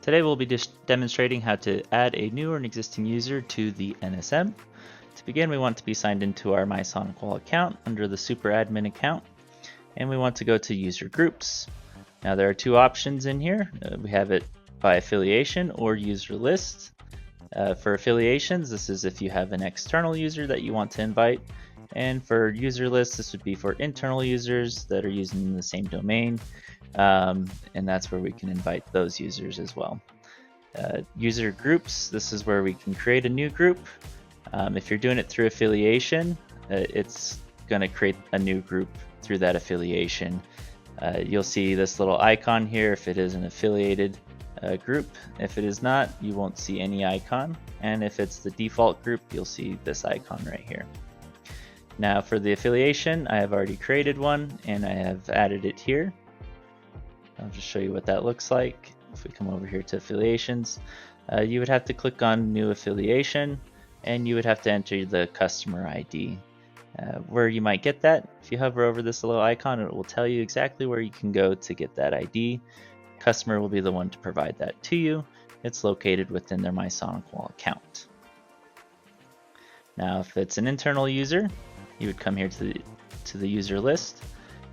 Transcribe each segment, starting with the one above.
Today we'll be demonstrating how to add a new or an existing user to the NSM. To begin, we want to be signed into our MySonicWall account under the super admin account, and we want to go to user groups. Now there are two options in here. We have it by affiliation or user list. For affiliations, this is if you have an external user that you want to invite, and for user lists, this would be for internal users that are using the same domain, and that's where we can invite those users as well. User groups, this is where we can create a new group. If you're doing it through affiliation, it's going to create a new group through that affiliation. You'll see this little icon here if it is an affiliated group. If it is not, you won't see any icon, and if it's the default group, you'll see this icon right here. Now for the affiliation, I have already created one and I have added it here. I'll just show you what that looks like. If we come over here to affiliations, you would have to click on new affiliation and you would have to enter the customer ID. Where you might get that, if you hover over this little icon, it will tell you exactly where you can go to get that ID. Customer will be the one to provide that to you. It's located within their MySonicWall account. Now if it's an internal user, you would come here to the user list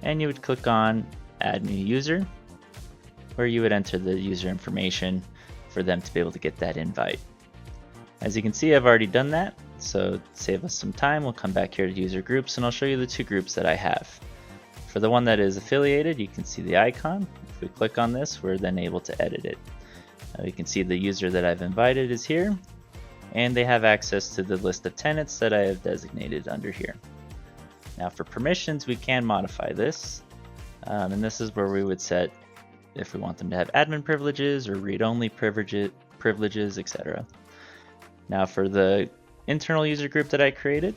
and you would click on add new user, where you would enter the user information for them to be able to get that invite. As you can see, I've already done that, so to save us some time, we'll come back here to user groups and I'll show you the two groups that I have. For the one that is affiliated, you can see the icon. If we click on this, we're then able to edit it. You can see the user that I've invited is here, and they have access to the list of tenants that I have designated under here. Now for permissions, we can modify this, and this is where we would set if we want them to have admin privileges or read-only privileges, etc. Now for the internal user group that I created,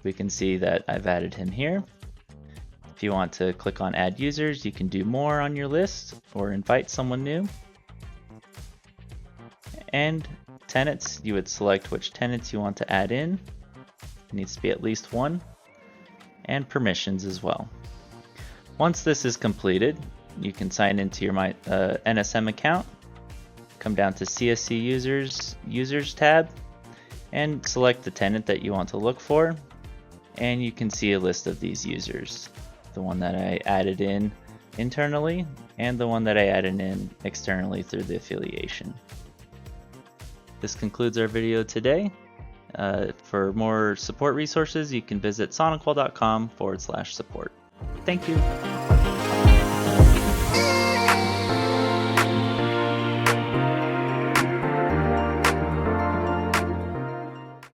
we can see that I've added him here. If you want to click on add users, you can do more on your list or invite someone new. And tenants, you would select which tenants you want to add in. It needs to be at least one. And permissions as well. Once this is completed, you can sign into your NSM account, come down to CSC users tab, and select the tenant that you want to look for, and you can see a list of these users. The one that I added in internally and the one that I added in externally through the affiliation. This concludes our video today. For more support resources, you can visit sonicwall.com/support. Thank you.